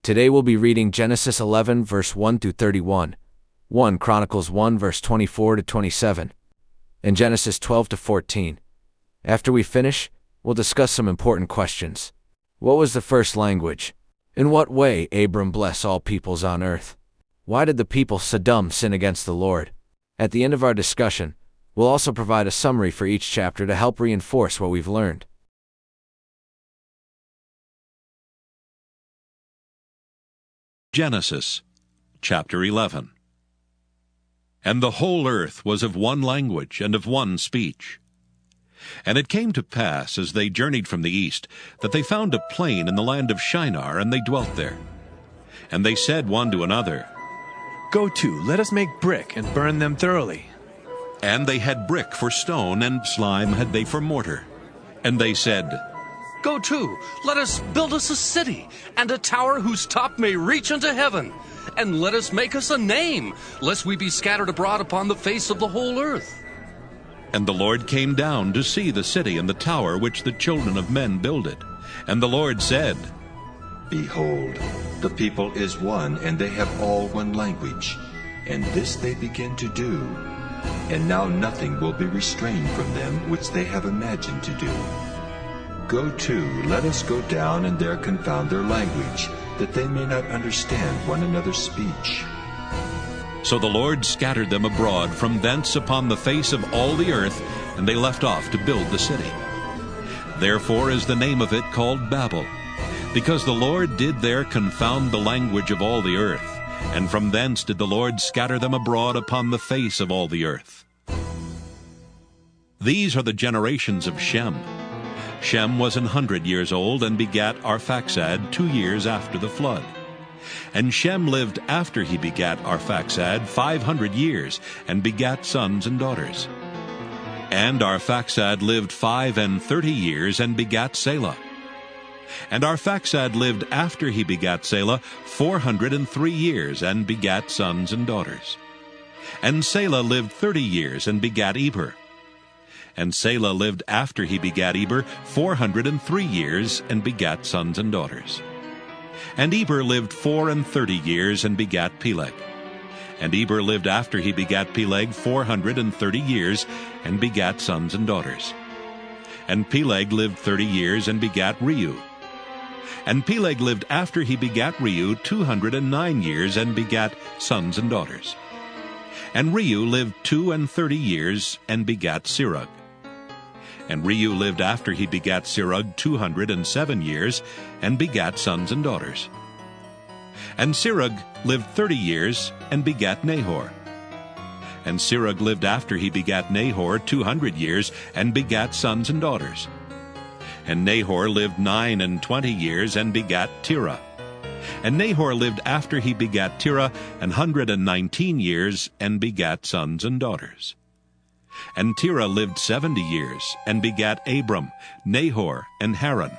Today we'll be reading Genesis 11 verse 1 through 31, 1 Chronicles 1 verse 24 to 27, and Genesis 12 to 14. After we finish, we'll discuss some important questions. What was the first language? In what way Abram blessed all peoples on earth? Why did the people Sodom sin against the Lord? At the end of our discussion, we'll also provide a summary for each chapter to help reinforce what we've learned. Genesis, chapter 11. And the whole earth was of one language and of one speech. And it came to pass, as they journeyed from the east, that they found a plain in the land of Shinar, and they dwelt there. And they said one to another, Go to, let us make brick and burn them thoroughly. And they had brick for stone, and slime had they for mortar. And they said, Go to, let us build us a city, and a tower whose top may reach unto heaven. And let us make us a name, lest we be scattered abroad upon the face of the whole earth. And the Lord came down to see the city and the tower which the children of men builded. And the Lord said, Behold, the people is one, and they have all one language. And this they begin to do. And now nothing will be restrained from them which they have imagined to do. Go to, let us go down and there confound their language, that they may not understand one another's speech. So the Lord scattered them abroad from thence upon the face of all the earth, and they left off to build the city. Therefore is the name of it called Babel, because the Lord did there confound the language of all the earth, and from thence did the Lord scatter them abroad upon the face of all the earth. These are the generations of Shem. Shem was 100 years old, and begat Arphaxad 2 years after the flood. And Shem lived after he begat Arphaxad 500 years, and begat sons and daughters. And Arphaxad lived 35 years, and begat Selah. And Arphaxad lived after he begat Selah 403 years, and begat sons and daughters. And Selah lived 30 years, and begat Eber. And Selah lived after he begat Eber 403 years, and begat sons and daughters. And Eber lived 34 years, and begat Peleg. And Eber lived after he begat Peleg 430 years, and begat sons and daughters. And Peleg lived 30 years, and begat Reu. And Peleg lived after he begat Reu 209 years, and begat sons and daughters. And Reu lived 32 years, and begat Serug. And Reu lived after he begat Serug 207 years, and begat sons and daughters. And Serug lived 30 years, and begat Nahor. And Serug lived after he begat Nahor 200 years, and begat sons and daughters. And Nahor lived 29 years, and begat Terah. And Nahor lived after he begat Terah 119 years, and begat sons and daughters. And Terah lived 70 years, and begat Abram, Nahor, and Haran.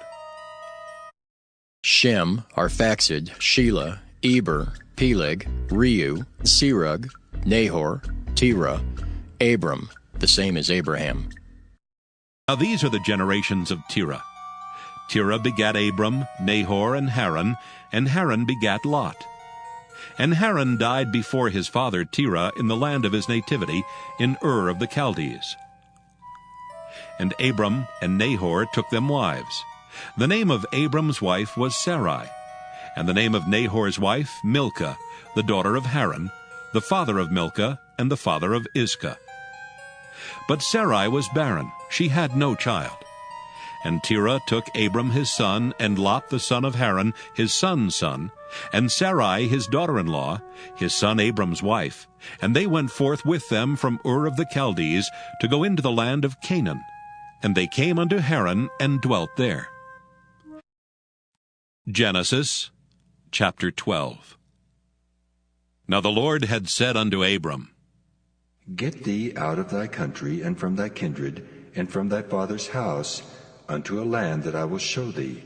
Shem, Arphaxad, Shelah, Eber, Peleg, Reu, Serug, Nahor, Terah, Abram, the same as Abraham. Now these are the generations of Terah. Terah begat Abram, Nahor, and Haran begat Lot. And Haran died before his father Terah in the land of his nativity, in Ur of the Chaldees. And Abram and Nahor took them wives. The name of Abram's wife was Sarai, and the name of Nahor's wife Milcah, the daughter of Haran, the father of Milcah, and the father of Iscah. But Sarai was barren, she had no child. And Terah took Abram his son, and Lot the son of Haran, his son's son, and Sarai his daughter-in-law, his son Abram's wife, and they went forth with them from Ur of the Chaldees to go into the land of Canaan. And they came unto Haran, and dwelt there. Genesis, chapter 12. Now the Lord had said unto Abram, Get thee out of thy country, and from thy kindred, and from thy father's house, unto a land that I will show thee.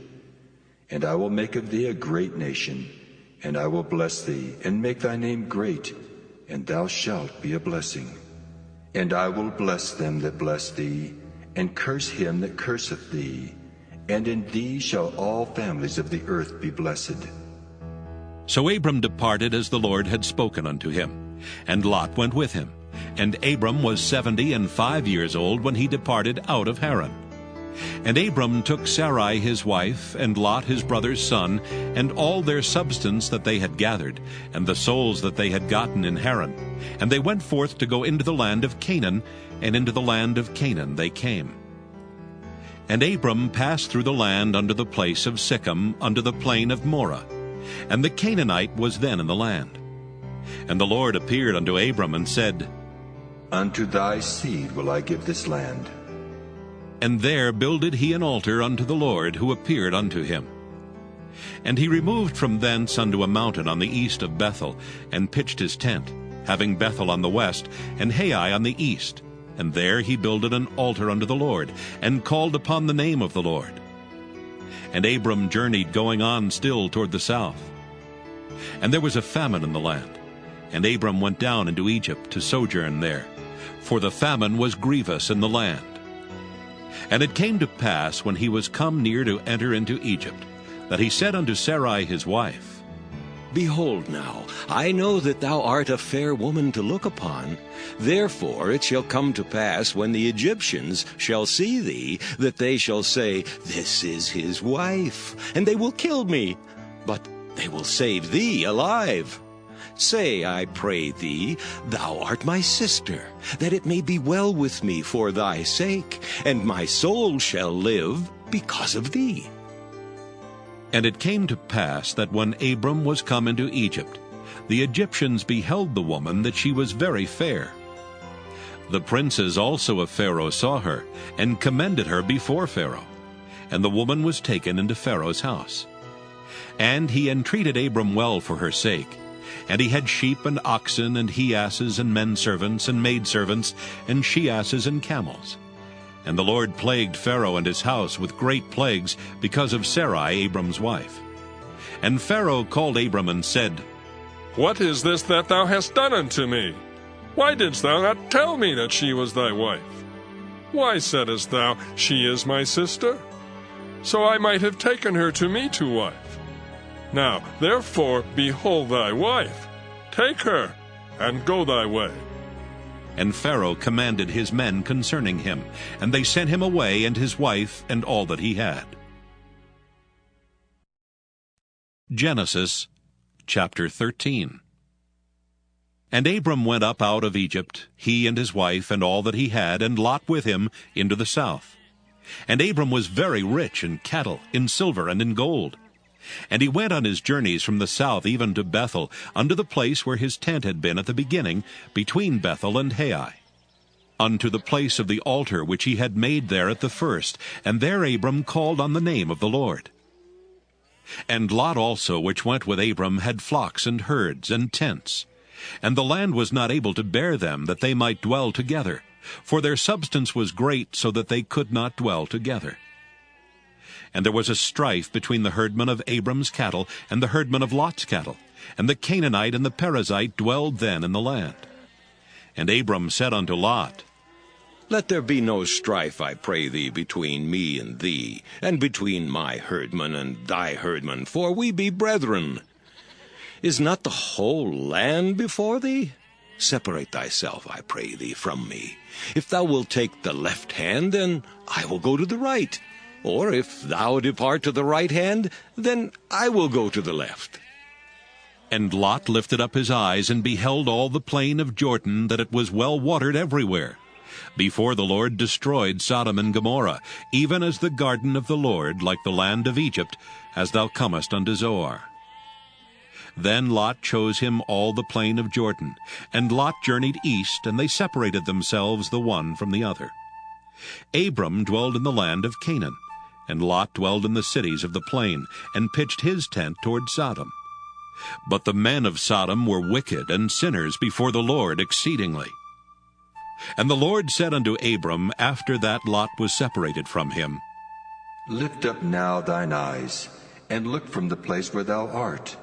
And I will make of thee a great nation, and I will bless thee, and make thy name great, and thou shalt be a blessing. And I will bless them that bless thee, and curse him that curseth thee. And in thee shall all families of the earth be blessed. So Abram departed as the Lord had spoken unto him, and Lot went with him. And Abram was 75 years old when he departed out of Haran. And Abram took Sarai his wife, and Lot his brother's son, and all their substance that they had gathered, and the souls that they had gotten in Haran. And they went forth to go into the land of Canaan, and into the land of Canaan they came. And Abram passed through the land unto the place of Sichem, unto the plain of Moreh. And the Canaanite was then in the land. And the Lord appeared unto Abram, and said, Unto thy seed will I give this land. And there builded he an altar unto the Lord, who appeared unto him. And he removed from thence unto a mountain on the east of Bethel, and pitched his tent, having Bethel on the west, and Hai on the east. And there he builded an altar unto the Lord, and called upon the name of the Lord. And Abram journeyed going on still toward the south. And there was a famine in the land, and Abram went down into Egypt to sojourn there, for the famine was grievous in the land. And it came to pass, when he was come near to enter into Egypt, that he said unto Sarai his wife, Behold now, I know that thou art a fair woman to look upon. Therefore it shall come to pass, when the Egyptians shall see thee, that they shall say, This is his wife, and they will kill me, but they will save thee alive. Say, I pray thee, thou art my sister, that it may be well with me for thy sake, and my soul shall live because of thee. And it came to pass that when Abram was come into Egypt, the Egyptians beheld the woman, that she was very fair. The princes also of Pharaoh saw her, and commended her before Pharaoh. And the woman was taken into Pharaoh's house. And he entreated Abram well for her sake. And he had sheep and oxen, and he-asses, and men-servants, and maidservants, and she-asses, and camels. And the Lord plagued Pharaoh and his house with great plagues, because of Sarai, Abram's wife. And Pharaoh called Abram, and said, What is this that thou hast done unto me? Why didst thou not tell me that she was thy wife? Why saidst thou, She is my sister? So I might have taken her to me to wife. Now, therefore, behold thy wife. Take her, and go thy way. And Pharaoh commanded his men concerning him, and they sent him away, and his wife, and all that he had. Genesis chapter 13. And Abram went up out of Egypt, he and his wife, and all that he had, and Lot with him, into the south. And Abram was very rich in cattle, in silver, and in gold. And he went on his journeys from the south even to Bethel, unto the place where his tent had been at the beginning, between Bethel and Hai, unto the place of the altar which he had made there at the first. And there Abram called on the name of the Lord. And Lot also, which went with Abram, had flocks and herds and tents. And the land was not able to bear them, that they might dwell together, for their substance was great, so that they could not dwell together. And there was a strife between the herdmen of Abram's cattle and the herdmen of Lot's cattle, and the Canaanite and the Perizzite dwelled then in the land. And Abram said unto Lot, Let there be no strife, I pray thee, between me and thee, and between my herdmen and thy herdmen, for we be brethren. Is not the whole land before thee? Separate thyself, I pray thee, from me. If thou wilt take the left hand, then I will go to the right. Or if thou depart to the right hand, then I will go to the left. And Lot lifted up his eyes, and beheld all the plain of Jordan, that it was well watered everywhere, before the Lord destroyed Sodom and Gomorrah, even as the garden of the Lord, like the land of Egypt, as thou comest unto Zoar. Then Lot chose him all the plain of Jordan, and Lot journeyed east, and they separated themselves the one from the other. Abram dwelled in the land of Canaan, and Lot dwelled in the cities of the plain, and pitched his tent toward Sodom. But the men of Sodom were wicked and sinners before the Lord exceedingly. And the Lord said unto Abram, after that Lot was separated from him, Lift up now thine eyes, and look from the place where thou art,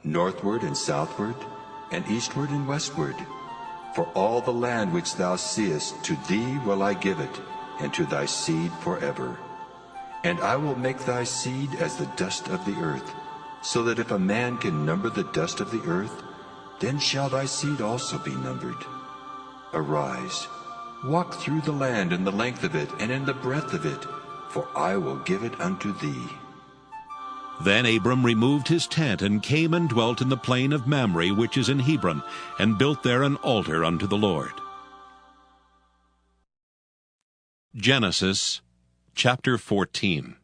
northward and southward, and eastward and westward. For all the land which thou seest, to thee will I give it, and to thy seed forever. And I will make thy seed as the dust of the earth, so that if a man can number the dust of the earth, then shall thy seed also be numbered. Arise, walk through the land in the length of it and in the breadth of it, for I will give it unto thee. Then Abram removed his tent, and came and dwelt in the plain of Mamre, which is in Hebron, and built there an altar unto the Lord. Genesis chapter 14.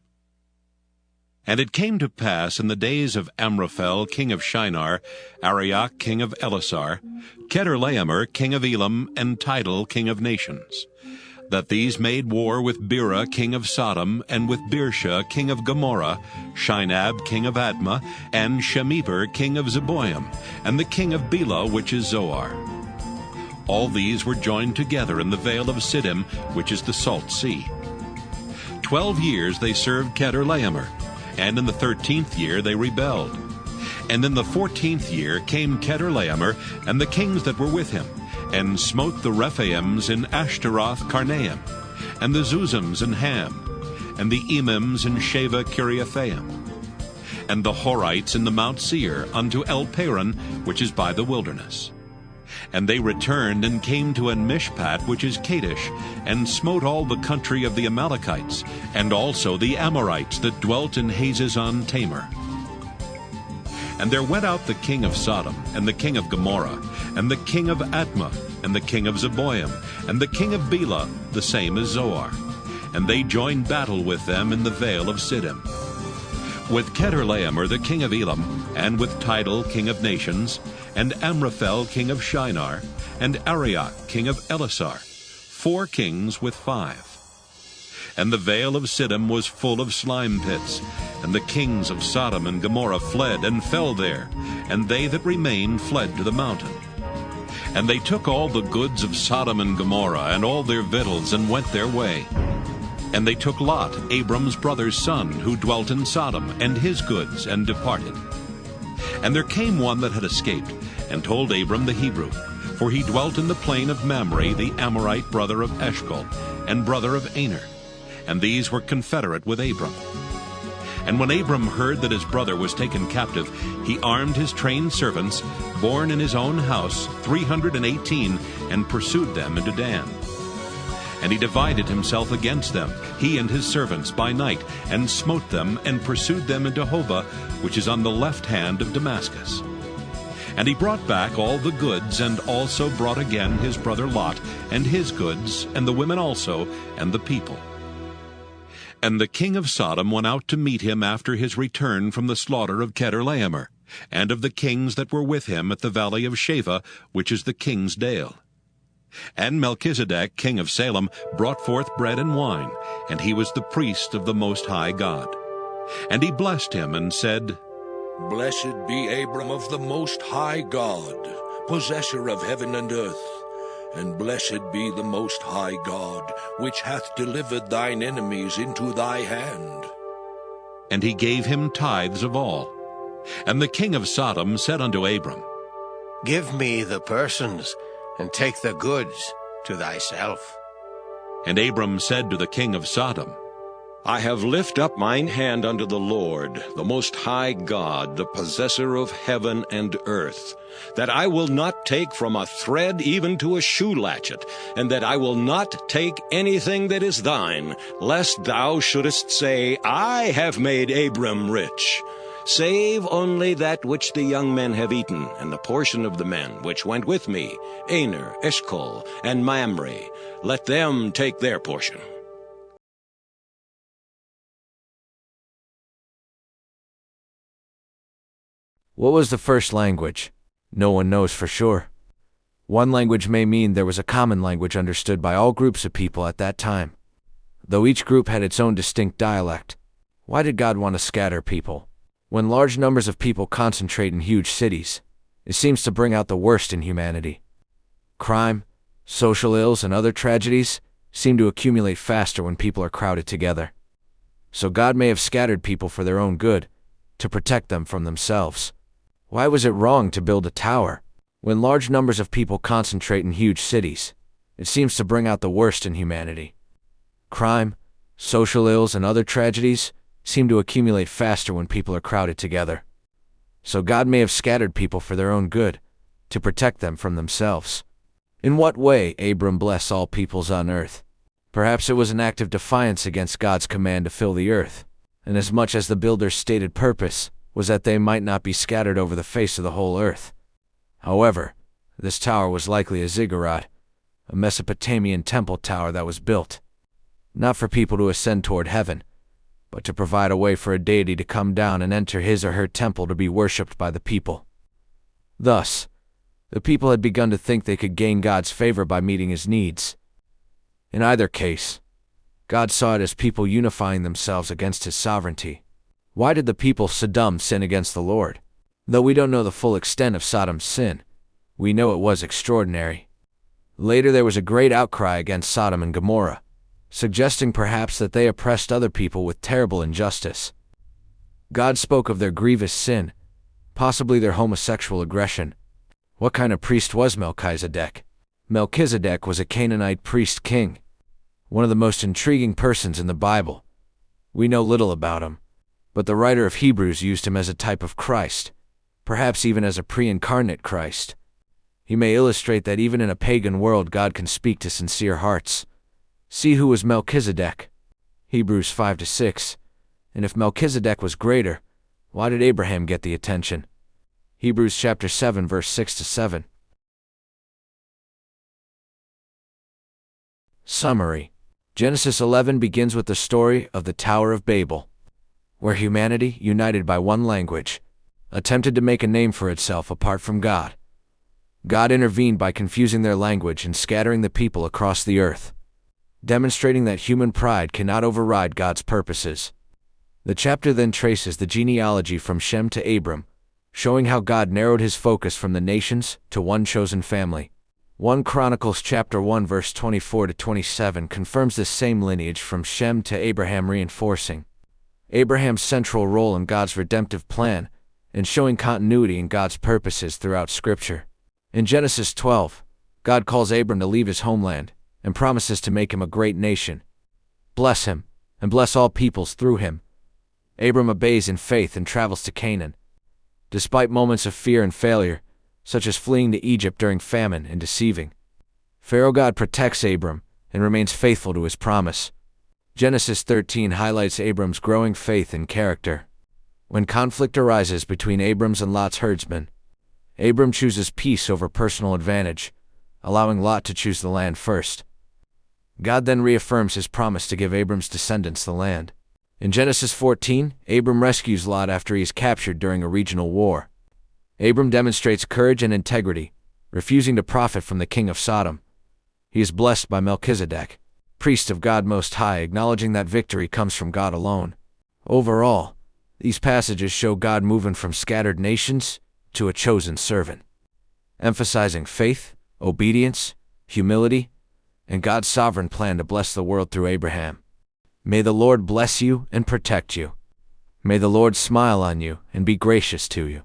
And it came to pass in the days of Amraphel king of Shinar, Arioch king of Elasar, Chedorlaomer king of Elam, and Tidal king of nations, that these made war with Bera king of Sodom, and with Birsha king of Gomorrah, Shinab king of Admah, and Shemeber king of Zeboim, and the king of Bela, which is Zoar. All these were joined together in the vale of Siddim, which is the salt sea. 12 years they served Chedorlaomer, and in the 13th year they rebelled. And in the 14th year came Chedorlaomer and the kings that were with him, and smote the Rephaims in Ashtaroth Karnaim, and the Zuzims in Ham, and the Emims in Sheva Kiriathaim, and the Horites in the Mount Seir unto El Paran, which is by the wilderness. And they returned and came to En Mishpat, which is Kadesh, and smote all the country of the Amalekites, and also the Amorites that dwelt in Hazazon Tamar. And there went out the king of Sodom, and the king of Gomorrah, and the king of Admah, and the king of Zeboim, and the king of Bela, the same as Zoar. And they joined battle with them in the vale of Siddim. With Chedorlaomer the king of Elam, and with Tidal king of nations, and Amraphel king of Shinar, and Arioch king of Elasar, 4 kings with 5. And the vale of Siddim was full of slime pits, and the kings of Sodom and Gomorrah fled and fell there, and they that remained fled to the mountain. And they took all the goods of Sodom and Gomorrah, and all their victuals, and went their way. And they took Lot, Abram's brother's son, who dwelt in Sodom, and his goods, and departed. And there came one that had escaped, and told Abram the Hebrew, for he dwelt in the plain of Mamre, the Amorite brother of Eshcol, and brother of Aner, and these were confederate with Abram. And when Abram heard that his brother was taken captive, he armed his trained servants, born in his own house, 318, and pursued them into Dan. And he divided himself against them, he and his servants, by night, and smote them, and pursued them into Hobah, which is on the left hand of Damascus. And he brought back all the goods, and also brought again his brother Lot, and his goods, and the women also, and the people. And the king of Sodom went out to meet him after his return from the slaughter of Chedorlaomer, and of the kings that were with him at the valley of Sheva, which is the king's dale. And Melchizedek, king of Salem, brought forth bread and wine, and he was the priest of the Most High God. And he blessed him, and said, Blessed be Abram of the Most High God, possessor of heaven and earth. And blessed be the Most High God, which hath delivered thine enemies into thy hand. And he gave him tithes of all. And the king of Sodom said unto Abram, Give me the persons, and take the goods to thyself. And Abram said to the king of Sodom, I have lift up mine hand unto the Lord, the Most High God, the possessor of heaven and earth, that I will not take from a thread even to a shoe latchet, and that I will not take anything that is thine, lest thou shouldest say, I have made Abram rich. Save only that which the young men have eaten, and the portion of the men which went with me, Aner, Eshcol, and Mamre. Let them take their portion. What was the first language? No one knows for sure. One language may mean there was a common language understood by all groups of people at that time, though each group had its own distinct dialect. Why did God want to scatter people? When large numbers of people concentrate in huge cities, it seems to bring out the worst in humanity. Crime, social ills, and other tragedies seem to accumulate faster when people are crowded together. So God may have scattered people for their own good, to protect them from themselves. Why was it wrong to build a tower? When large numbers of people concentrate in huge cities, it seems to bring out the worst in humanity. Crime, social ills, and other tragedies seem to accumulate faster when people are crowded together. So God may have scattered people for their own good, to protect them from themselves. In what way Abram blessed all peoples on earth? Perhaps it was an act of defiance against God's command to fill the earth, inasmuch as the builder's stated purpose was that they might not be scattered over the face of the whole earth. However, this tower was likely a ziggurat, a Mesopotamian temple tower that was built, not for people to ascend toward heaven, but to provide a way for a deity to come down and enter his or her temple to be worshipped by the people. Thus, the people had begun to think they could gain God's favor by meeting his needs. In either case, God saw it as people unifying themselves against his sovereignty. Why did the people Sodom sin against the Lord? Though we don't know the full extent of Sodom's sin, we know it was extraordinary. Later there was a great outcry against Sodom and Gomorrah, suggesting perhaps that they oppressed other people with terrible injustice. God spoke of their grievous sin, possibly their homosexual aggression. What kind of priest was Melchizedek? Melchizedek was a Canaanite priest-king, one of the most intriguing persons in the Bible. We know little about him, but the writer of Hebrews used him as a type of Christ, perhaps even as a pre-incarnate Christ. He may illustrate that even in a pagan world God can speak to sincere hearts. See who was Melchizedek. Hebrews 5-6. And if Melchizedek was greater, why did Abraham get the attention? Hebrews chapter 7 verse 6-7. Summary. Genesis 11 begins with the story of the Tower of Babel, where humanity, united by one language, attempted to make a name for itself apart from God. God intervened by confusing their language and scattering the people across the earth, demonstrating that human pride cannot override God's purposes. The chapter then traces the genealogy from Shem to Abram, showing how God narrowed his focus from the nations to one chosen family. 1 Chronicles chapter 1 verse 24-27 confirms this same lineage from Shem to Abraham, reinforcing Abraham's central role in God's redemptive plan and showing continuity in God's purposes throughout Scripture. In Genesis 12, God calls Abram to leave his homeland and promises to make him a great nation. Bless him, and bless all peoples through him. Abram obeys in faith and travels to Canaan. Despite moments of fear and failure, such as fleeing to Egypt during famine and deceiving, Pharaoh God protects Abram and remains faithful to his promise. Genesis 13 highlights Abram's growing faith and character. When conflict arises between Abram's and Lot's herdsmen, Abram chooses peace over personal advantage, allowing Lot to choose the land first. God then reaffirms his promise to give Abram's descendants the land. In Genesis 14, Abram rescues Lot after he is captured during a regional war. Abram demonstrates courage and integrity, refusing to profit from the king of Sodom. He is blessed by Melchizedek, priest of God Most High, acknowledging that victory comes from God alone. Overall, these passages show God moving from scattered nations to a chosen servant, emphasizing faith, obedience, humility, and God's sovereign plan to bless the world through Abraham. May the Lord bless you and protect you. May the Lord smile on you and be gracious to you.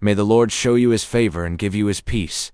May the Lord show you his favor and give you his peace.